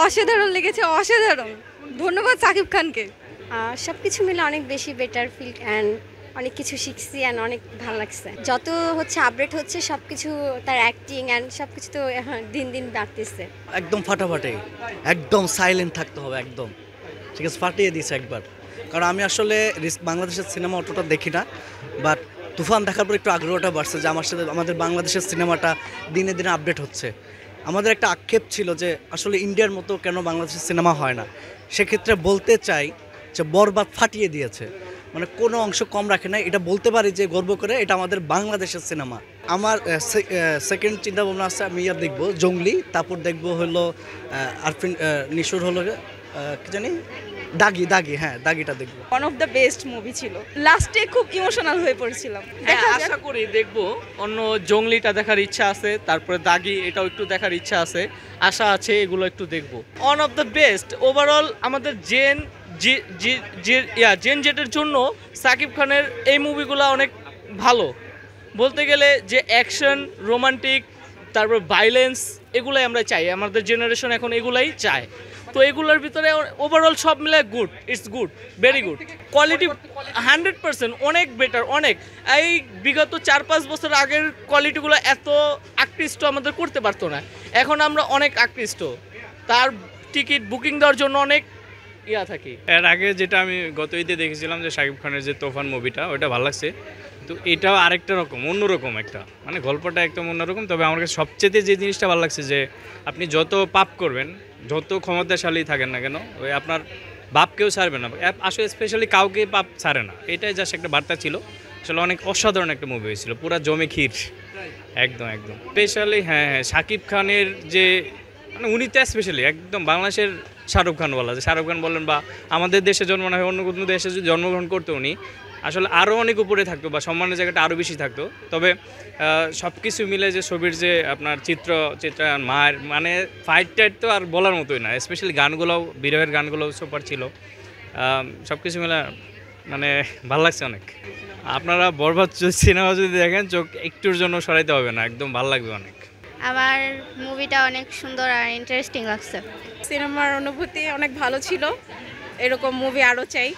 অসাধারণ লেগেছে, অসাধারণ। ধন্যবাদ সাকিব খানকে। সব কিছু মিলে অনেক বেশি বেটার ফিল অ্যান্ড অনেক কিছু শিখছি অ্যান্ড অনেক ভালো লাগছে। যত হচ্ছে আপডেট হচ্ছে সব কিছু, তার অ্যাক্টিং অ্যান্ড সব কিছু তো দিন দিন বাড়তেছে। একদম ফাটাফাটি, একদম সাইলেন্ট থাকতে হবে একদম, ঠিক আছে, ফাটিয়ে দিয়েছে একবার। কারণ আমি আসলে বাংলাদেশের সিনেমা অতটা দেখি না, বাট তুফান দেখার পর একটু আগ্রহটা বাড়ছে যে আমার সাথে আমাদের বাংলাদেশের সিনেমাটা দিনে দিনে আপডেট হচ্ছে। আমাদের একটা আক্ষেপ ছিল যে আসলে ইন্ডিয়ার মতো কেন বাংলাদেশের সিনেমা হয় না। সেক্ষেত্রে বলতে চাই যে বরবাদ ফাটিয়ে দিয়েছে, মানে কোনো অংশ কম রাখে না, এটা বলতে পারি যে গর্ব করে এটা আমাদের বাংলাদেশের সিনেমা। আমার সেকেন্ড চিন্তা ভাবনা আছে, আমি দেখবো জঙ্গলি, তারপর দেখবো হলো আরফিন নিশুর হলো কি জানি দাগি, হ্যাঁ দাগিটা দেখবো। One of the best movie ছিল, লাস্টে খুব ইমোশনাল হয়ে পড়ছিলাম। আশা করি দেখবো, অন্য জঙ্গলিটা দেখার ইচ্ছা আছে, তারপরে দাগি এটাও একটু দেখার ইচ্ছা আছে, আশা আছে এগুলো একটু দেখবো। One of the best overall আমাদের জেন জেটের জন্য সাকিব খানের এই মুভিগুলো অনেক ভালো। বলতে গেলে যে অ্যাকশন, রোমান্টিক, তারপর ভাইলেন্স, এগুলাই আমরা চাই, আমাদের জেনারেশন এখন এগুলাই চায়। তো এগুলোর ভিতরে ওভারঅল সব মিলে good, it's good, very good. Quality 100% অনেক বেটার, অনেক। এই বিগত 4-5 বছর আগের কোয়ালিটিগুলো এত আকৃষ্ট আমাদের করতে পারতো না, এখন আমরা অনেক আকৃষ্ট। তার টিকিট বুকিং দেওয়ার জন্য অনেক থাকি। এর আগে যেটা আমি গত ঈদে দেখেছিলাম যে শাকিব খানের যে তোফান মুভিটা, ওটা ভালো লাগছে। তো এটাও আরেকটা রকম, অন্যরকম একটা, মানে গল্পটা একদম অন্যরকম। তবে আমার কাছে সবচেয়ে যে জিনিসটা ভালো লাগছে যে আপনি যত পাপ করবেন, যত ক্ষমতাশালী থাকেন না কেন, ওই আপনার বাপ কেউ ছাড়বে না, আসলে স্পেশালি কাউকে পাপ ছাড়ে না, এটাই জাস্ট একটা বার্তা ছিল। আসলে অনেক অসাধারণ একটা মুভি হয়েছিল, পুরা জমে ক্ষীর, একদম একদম। স্পেশালি হ্যাঁ শাকিব খানের যে, মানে উনি তো স্পেশালি একদম বাংলাদেশের শাহরুখ খান বলা যায়, শাহরুখ খান বলেন বা আমাদের দেশে জন্ম না হয় অন্য কোনো দেশে যদি জন্মগ্রহণ করতো উনি আসলে আরও অনেক উপরে থাকতো বা সম্মানের জায়গাটা আরও বেশি থাকতো। তবে সব কিছু মিলে যে ছবির যে আপনার চিত্রায়ন, মায়ের মানে ফাইট টাইট তো আর বলার মতোই না, স্পেশালি গানগুলোও, বিরহের গানগুলোও সুপার ছিল। সব কিছু মিলে মানে ভালো লাগছে অনেক। আপনারা বরবাদ সিনেমা যদি দেখেন চোখ একটুর জন্য সরাইতে হবে না, একদম ভালো লাগবে অনেক। আমার মুভিটা অনেক সুন্দর আর ইন্টারেস্টিং লাগছে। সিনেমার অনুভূতি অনেক ভালো ছিল, এরকম মুভি আরও চাই।